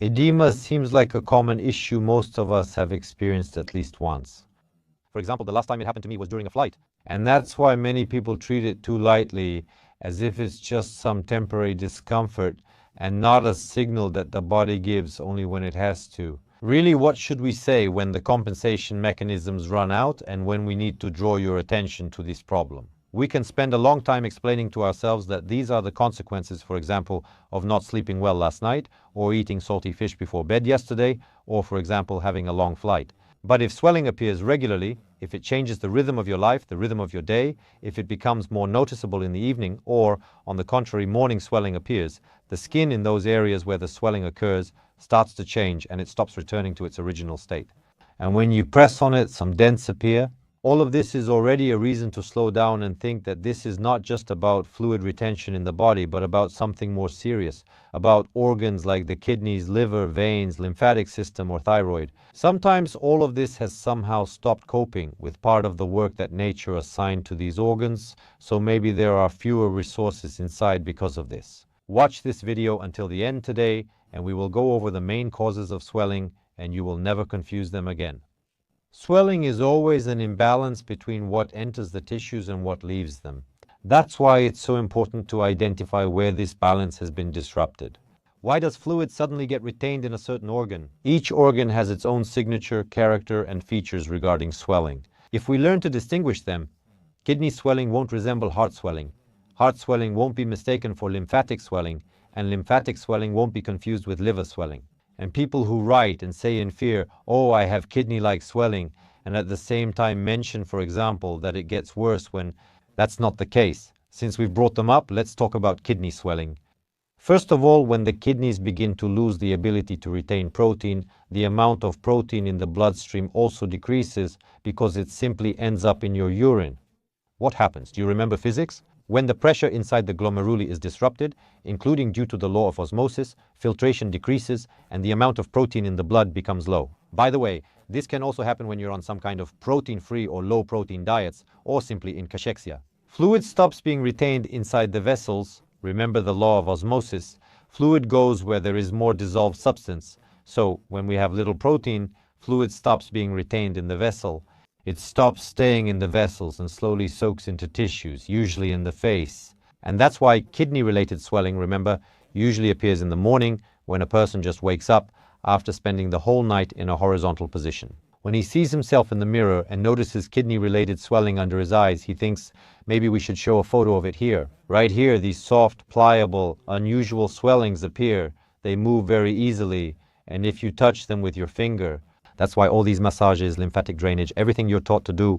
Edema seems like a common issue most of us have experienced at least once. For example, the last time it happened to me was during a flight. And that's why many people treat it too lightly, as if it's just some temporary discomfort and not a signal that the body gives only when it has to. Really, what should we say when the compensation mechanisms run out and when we need to draw your attention to this problem? We can spend a long time explaining to ourselves that these are the consequences, for example, of not sleeping well last night, or eating salty fish before bed yesterday, or, for example, having a long flight. But if swelling appears regularly, if it changes the rhythm of your life, the rhythm of your day, if it becomes more noticeable in the evening, or, on the contrary, morning swelling appears, the skin in those areas where the swelling occurs starts to change and it stops returning to its original state. And when you press on it, some dents appear. All of this is already a reason to slow down and think that this is not just about fluid retention in the body, but about something more serious, about organs like the kidneys, liver, veins, lymphatic system, or thyroid. Sometimes all of this has somehow stopped coping with part of the work that nature assigned to these organs, so maybe there are fewer resources inside because of this. Watch this video until the end today, and we will go over the main causes of swelling, and you will never confuse them again. Swelling is always an imbalance between what enters the tissues and what leaves them. That's why it's so important to identify where this balance has been disrupted. Why does fluid suddenly get retained in a certain organ? Each organ has its own signature, character, and features regarding swelling. If we learn to distinguish them, kidney swelling won't resemble heart swelling. Heart swelling won't be mistaken for lymphatic swelling, and lymphatic swelling won't be confused with liver swelling. And people who write and say in fear, "Oh, I have kidney-like swelling," and at the same time mention, for example, that it gets worse when that's not the case. Since we've brought them up, let's talk about kidney swelling. First of all, when the kidneys begin to lose the ability to retain protein, the amount of protein in the bloodstream also decreases because it simply ends up in your urine. What happens? Do you remember physics? When the pressure inside the glomeruli is disrupted, including due to the law of osmosis, filtration decreases and the amount of protein in the blood becomes low. By the way, this can also happen when you're on some kind of protein-free or low-protein diets, or simply in cachexia. Fluid stops being retained inside the vessels. Remember the law of osmosis. Fluid goes where there is more dissolved substance. So when we have little protein, fluid stops being retained in the vessel. It stops staying in the vessels and slowly soaks into tissues, usually in the face. And that's why kidney-related swelling, remember, usually appears in the morning when a person just wakes up after spending the whole night in a horizontal position. When he sees himself in the mirror and notices kidney-related swelling under his eyes, he thinks, maybe we should show a photo of it here. Right here, these soft, pliable, unusual swellings appear. They move very easily, and if you touch them with your finger, that's why all these massages, lymphatic drainage, everything you're taught to do,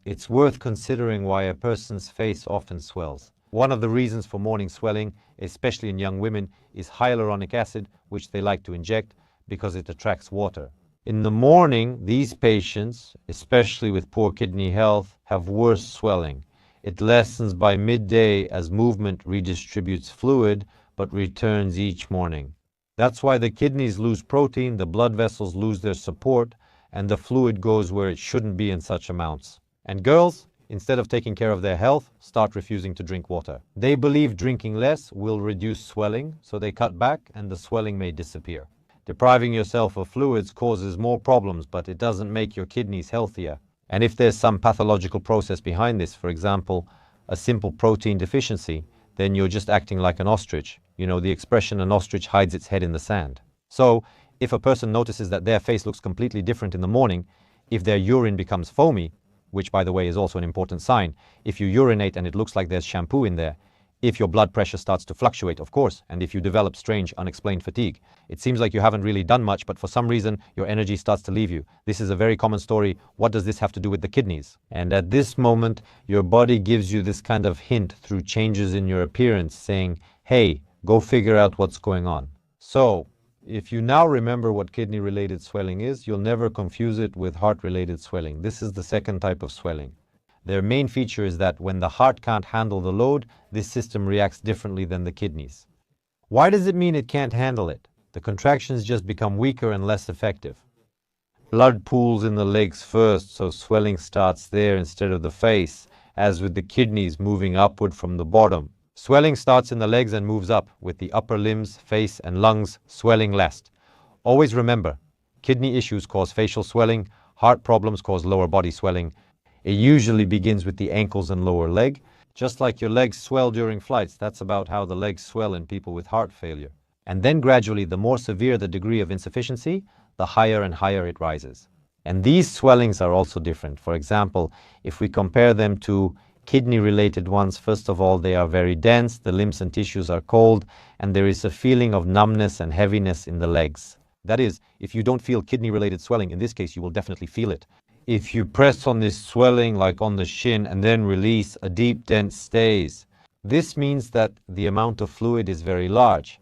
it's worth considering why a person's face often swells. One of the reasons for morning swelling, especially in young women, is hyaluronic acid, which they like to inject because it attracts water. In the morning, these patients, especially with poor kidney health, have worse swelling. It lessens by midday as movement redistributes fluid, but returns each morning. That's why the kidneys lose protein, the blood vessels lose their support, and the fluid goes where it shouldn't be in such amounts. And girls, instead of taking care of their health, start refusing to drink water. They believe drinking less will reduce swelling, so they cut back and the swelling may disappear. Depriving yourself of fluids causes more problems, but it doesn't make your kidneys healthier. And if there's some pathological process behind this, for example, a simple protein deficiency, then you're just acting like an ostrich. You know, the expression, an ostrich hides its head in the sand. So, if a person notices that their face looks completely different in the morning, if their urine becomes foamy, which by the way is also an important sign, if you urinate and it looks like there's shampoo in there, if your blood pressure starts to fluctuate, of course, and if you develop strange, unexplained fatigue. It seems like you haven't really done much, but for some reason, your energy starts to leave you. This is a very common story. What does this have to do with the kidneys? And at this moment, your body gives you this kind of hint through changes in your appearance, saying, hey, go figure out what's going on. So, if you now remember what kidney-related swelling is, you'll never confuse it with heart-related swelling. This is the second type of swelling. Their main feature is that when the heart can't handle the load, this system reacts differently than the kidneys. Why does it mean it can't handle it? The contractions just become weaker and less effective. Blood pools in the legs first, so swelling starts there instead of the face, as with the kidneys moving upward from the bottom. Swelling starts in the legs and moves up, with the upper limbs, face, and lungs swelling last. Always remember, kidney issues cause facial swelling, heart problems cause lower body swelling. It usually begins with the ankles and lower leg. Just like your legs swell during flights, that's about how the legs swell in people with heart failure. And then gradually, the more severe the degree of insufficiency, the higher and higher it rises. And these swellings are also different. For example, if we compare them to kidney-related ones, first of all, they are very dense, the limbs and tissues are cold, and there is a feeling of numbness and heaviness in the legs. That is, if you don't feel kidney-related swelling, in this case, you will definitely feel it. If you press on this swelling, like on the shin, and then release, a deep dent stays. This means that the amount of fluid is very large.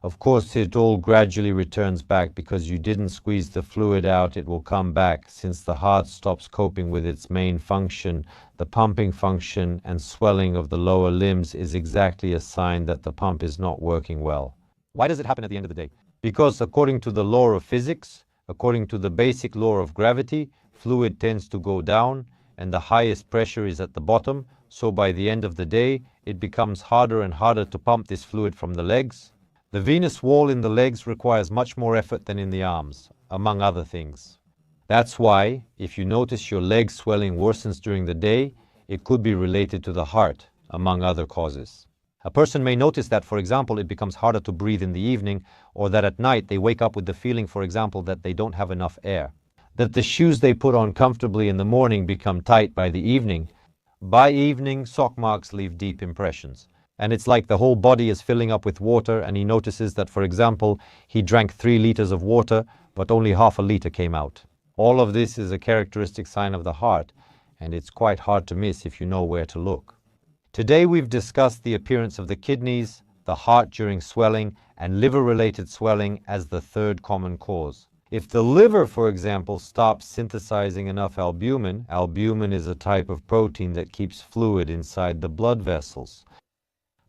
Of course, it all gradually returns back because you didn't squeeze the fluid out. It will come back since the heart stops coping with its main function. The pumping function and swelling of the lower limbs is exactly a sign that the pump is not working well. Why does it happen at the end of the day? Because according to the law of physics, according to the basic law of gravity, fluid tends to go down and the highest pressure is at the bottom. So by the end of the day, it becomes harder and harder to pump this fluid from the legs. The venous wall in the legs requires much more effort than in the arms, among other things. That's why, if you notice your leg swelling worsens during the day, it could be related to the heart, among other causes. A person may notice that, for example, it becomes harder to breathe in the evening, or that at night they wake up with the feeling, for example, that they don't have enough air. That the shoes they put on comfortably in the morning become tight by the evening. By evening, sock marks leave deep impressions. And it's like the whole body is filling up with water, and he notices that, for example, he drank 3 liters of water, but only half a liter came out. All of this is a characteristic sign of the heart, and it's quite hard to miss if you know where to look. Today we've discussed the appearance of the kidneys, the heart during swelling, and liver-related swelling as the third common cause. If the liver, for example, stops synthesizing enough albumin, albumin is a type of protein that keeps fluid inside the blood vessels.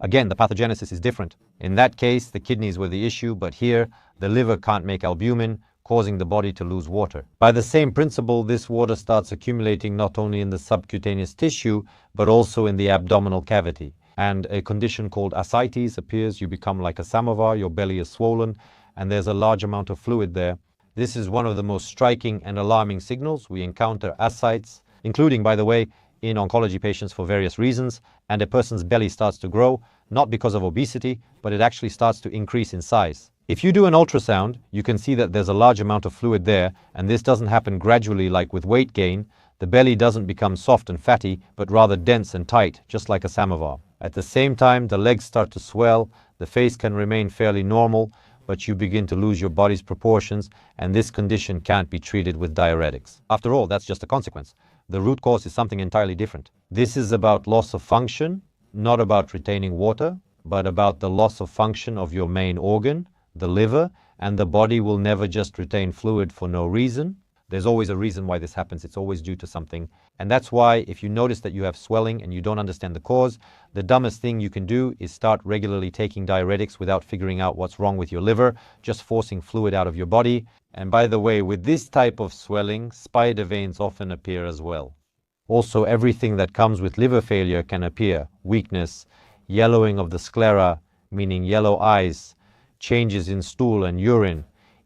Again, the pathogenesis is different. In that case, the kidneys were the issue, but here, the liver can't make albumin, causing the body to lose water. By the same principle, this water starts accumulating not only in the subcutaneous tissue, but also in the abdominal cavity. And a condition called ascites appears. You become like a samovar, your belly is swollen, and there's a large amount of fluid there. This is one of the most striking and alarming signals. We encounter ascites, including, by the way, in oncology patients for various reasons, and a person's belly starts to grow, not because of obesity, but it actually starts to increase in size. If you do an ultrasound, you can see that there's a large amount of fluid there, and this doesn't happen gradually like with weight gain. The belly doesn't become soft and fatty, but rather dense and tight, just like a samovar. At the same time, the legs start to swell, the face can remain fairly normal, but you begin to lose your body's proportions, and this condition can't be treated with diuretics. After all, that's just a consequence. The root cause is something entirely different. This is about loss of function, not about retaining water, but about the loss of function of your main organ, the liver, and the body will never just retain fluid for no reason. There's always a reason why this happens. It's always due to something. And that's why if you notice that you have swelling and you don't understand the cause, the dumbest thing you can do is start regularly taking diuretics without figuring out what's wrong with your liver, just forcing fluid out of your body. And by the way, with this type of swelling, spider veins often appear as well. Also, everything that comes with liver failure can appear. Weakness, yellowing of the sclera, meaning yellow eyes, changes in stool and urine.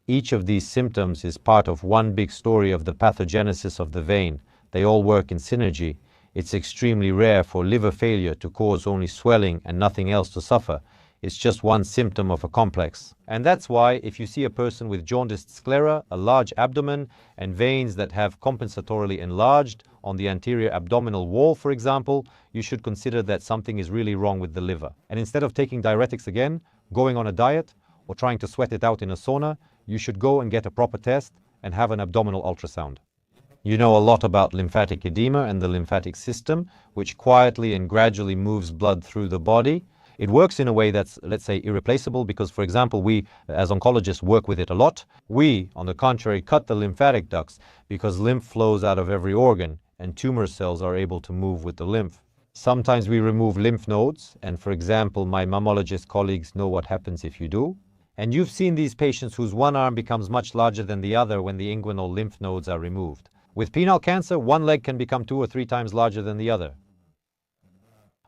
Each of these symptoms is part of one big story of the pathogenesis of the vein. They all work in synergy. It's extremely rare for liver failure to cause only swelling and nothing else to suffer. It's just one symptom of a complex. And that's why if you see a person with jaundiced sclera, a large abdomen, and veins that have compensatorily enlarged on the anterior abdominal wall, for example, you should consider that something is really wrong with the liver. And instead of taking diuretics again, going on a diet, or trying to sweat it out in a sauna, you should go and get a proper test and have an abdominal ultrasound. You know a lot about lymphatic edema and the lymphatic system, which quietly and gradually moves blood through the body. It works in a way that's, let's say, irreplaceable because, for example, we, as oncologists, work with it a lot. We, on the contrary, cut the lymphatic ducts because lymph flows out of every organ and tumor cells are able to move with the lymph. Sometimes we remove lymph nodes, and for example, my mammologist colleagues know what happens if you do. And you've seen these patients whose one arm becomes much larger than the other when the inguinal lymph nodes are removed. With penile cancer, one leg can become 2 or 3 times larger than the other.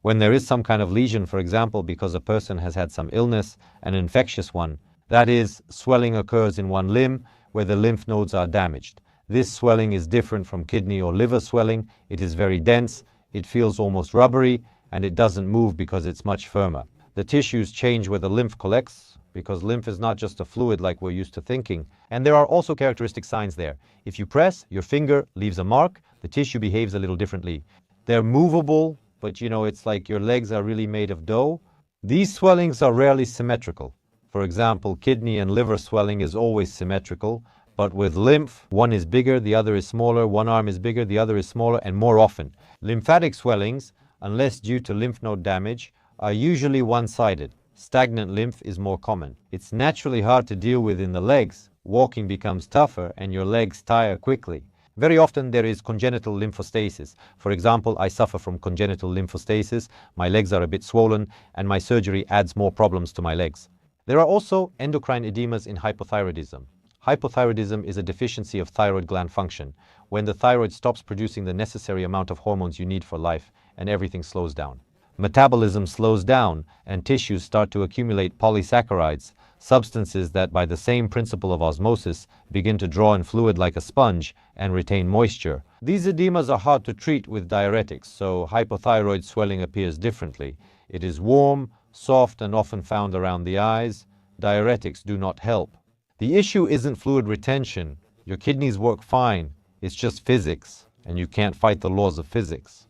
When there is some kind of lesion, for example, because a person has had some illness, an infectious one, that is, swelling occurs in one limb where the lymph nodes are damaged. This swelling is different from kidney or liver swelling. It is very dense, it feels almost rubbery, and it doesn't move because it's much firmer. The tissues change where the lymph collects, because lymph is not just a fluid like we're used to thinking. And there are also characteristic signs there. If you press, your finger leaves a mark, the tissue behaves a little differently. They're movable, but it's like your legs are really made of dough. These swellings are rarely symmetrical. For example, kidney and liver swelling is always symmetrical, but with lymph, one is bigger, the other is smaller, one arm is bigger, the other is smaller, and more often. Lymphatic swellings, unless due to lymph node damage, are usually one-sided. Stagnant lymph is more common. It's naturally hard to deal with in the legs. Walking becomes tougher and your legs tire quickly. Very often there is congenital lymphostasis. For example, I suffer from congenital lymphostasis, my legs are a bit swollen, and my surgery adds more problems to my legs. There are also endocrine edemas in hypothyroidism. Hypothyroidism is a deficiency of thyroid gland function, when the thyroid stops producing the necessary amount of hormones you need for life and everything slows down. Metabolism slows down and tissues start to accumulate polysaccharides, substances that by the same principle of osmosis begin to draw in fluid like a sponge and retain moisture. These edemas are hard to treat with diuretics, so hypothyroid swelling appears differently. It is warm, soft, and often found around the eyes. Diuretics do not help. The issue isn't fluid retention. Your kidneys work fine. It's just physics, and you can't fight the laws of physics.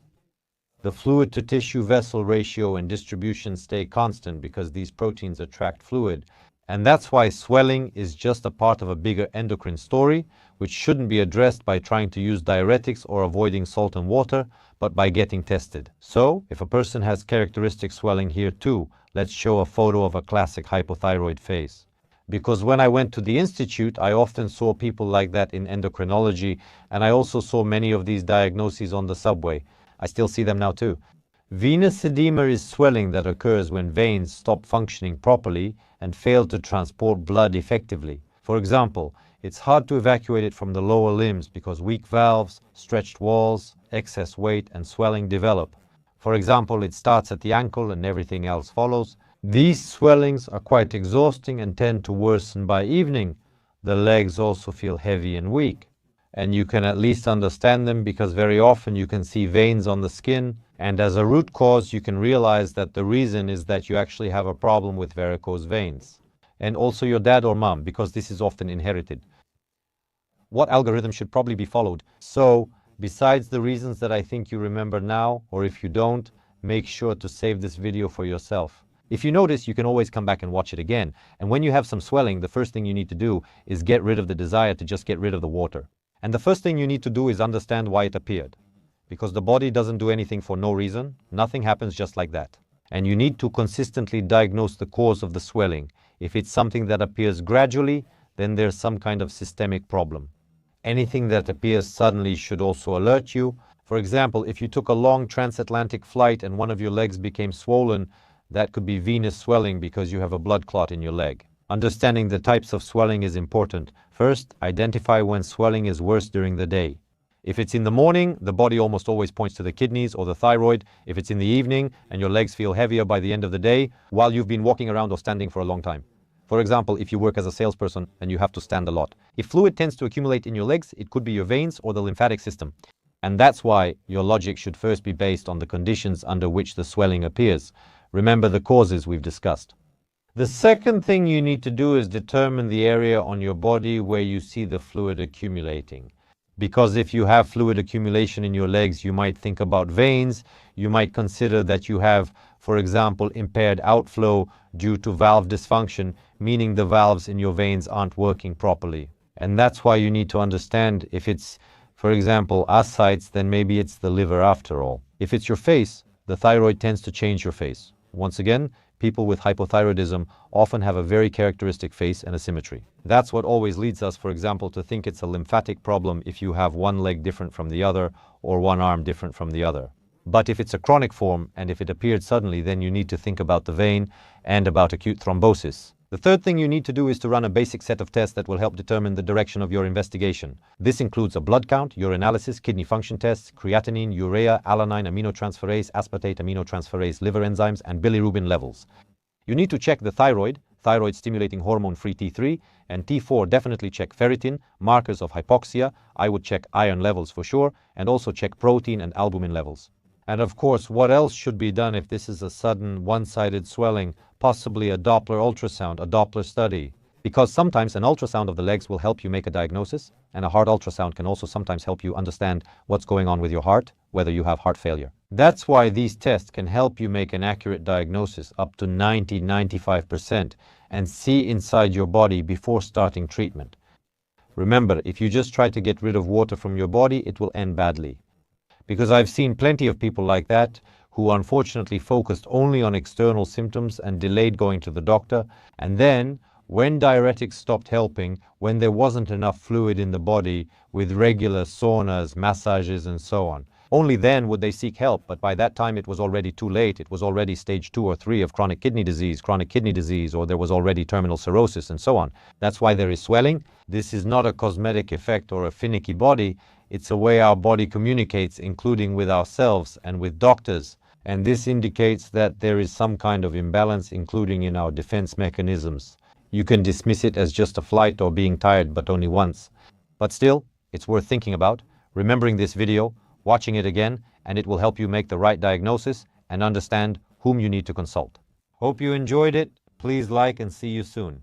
The fluid-to-tissue vessel ratio and distribution stay constant because these proteins attract fluid. And that's why swelling is just a part of a bigger endocrine story, which shouldn't be addressed by trying to use diuretics or avoiding salt and water, but by getting tested. So, if a person has characteristic swelling here too, let's show a photo of a classic hypothyroid face. Because when I went to the institute, I often saw people like that in endocrinology, and I also saw many of these diagnoses on the subway. I still see them now too. Venous edema is swelling that occurs when veins stop functioning properly and fail to transport blood effectively. For example, it's hard to evacuate it from the lower limbs because weak valves, stretched walls, excess weight, and swelling develop. For example, it starts at the ankle and everything else follows. These swellings are quite exhausting and tend to worsen by evening. The legs also feel heavy and weak. And you can at least understand them because very often you can see veins on the skin, and as a root cause you can realize that the reason is that you actually have a problem with varicose veins. And also your dad or mom, because this is often inherited. What algorithm should probably be followed? So, besides the reasons that I think you remember now, or if you don't, make sure to save this video for yourself. If you notice, you can always come back and watch it again. And when you have some swelling, the first thing you need to do is get rid of the desire to just get rid of the water. And the first thing you need to do is understand why it appeared. Because the body doesn't do anything for no reason. Nothing happens just like that. And you need to consistently diagnose the cause of the swelling. If it's something that appears gradually, then there's some kind of systemic problem. Anything that appears suddenly should also alert you. For example, if you took a long transatlantic flight and one of your legs became swollen, that could be venous swelling because you have a blood clot in your leg. Understanding the types of swelling is important. First, identify when swelling is worse during the day. If it's in the morning, the body almost always points to the kidneys or the thyroid. If it's in the evening and your legs feel heavier by the end of the day while you've been walking around or standing for a long time. For example, if you work as a salesperson and you have to stand a lot. If fluid tends to accumulate in your legs, it could be your veins or the lymphatic system. And that's why your logic should first be based on the conditions under which the swelling appears. Remember the causes we've discussed. The second thing you need to do is determine the area on your body where you see the fluid accumulating. Because if you have fluid accumulation in your legs, you might think about veins. You might consider that you have, for example, impaired outflow due to valve dysfunction, meaning the valves in your veins aren't working properly. And that's why you need to understand if it's, for example, ascites, then maybe it's the liver after all. If it's your face, the thyroid tends to change your face. Once again, people with hypothyroidism often have a very characteristic face and asymmetry. That's what always leads us, for example, to think it's a lymphatic problem if you have one leg different from the other or one arm different from the other. But if it's a chronic form and if it appeared suddenly, then you need to think about the vein and about acute thrombosis. The third thing you need to do is to run a basic set of tests that will help determine the direction of your investigation. This includes a blood count, urinalysis, kidney function tests, creatinine, urea, alanine aminotransferase, aspartate aminotransferase, liver enzymes, and bilirubin levels. You need to check the thyroid stimulating hormone-free T3, and T4 definitely check ferritin, markers of hypoxia. I would check iron levels for sure, and also check protein and albumin levels. And of course, what else should be done if this is a sudden one-sided swelling? Possibly a Doppler ultrasound, a Doppler study. Because sometimes an ultrasound of the legs will help you make a diagnosis, and a heart ultrasound can also sometimes help you understand what's going on with your heart, whether you have heart failure. That's why these tests can help you make an accurate diagnosis up to 90–95% and see inside your body before starting treatment. Remember, if you just try to get rid of water from your body, it will end badly. Because I've seen plenty of people like that who unfortunately focused only on external symptoms and delayed going to the doctor, and then when diuretics stopped helping, when there wasn't enough fluid in the body with regular saunas, massages and so on, only then would they seek help, but by that time it was already too late. It was already stage 2 or 3 of chronic kidney disease, or there was already terminal cirrhosis and so on. That's why there is swelling. This is not a cosmetic effect or a finicky body. It's a way our body communicates, including with ourselves and with doctors. And this indicates that there is some kind of imbalance, including in our defense mechanisms. You can dismiss it as just a flight or being tired, but only once. But still, it's worth thinking about, remembering this video, watching it again, and it will help you make the right diagnosis and understand whom you need to consult. Hope you enjoyed it. Please like and see you soon.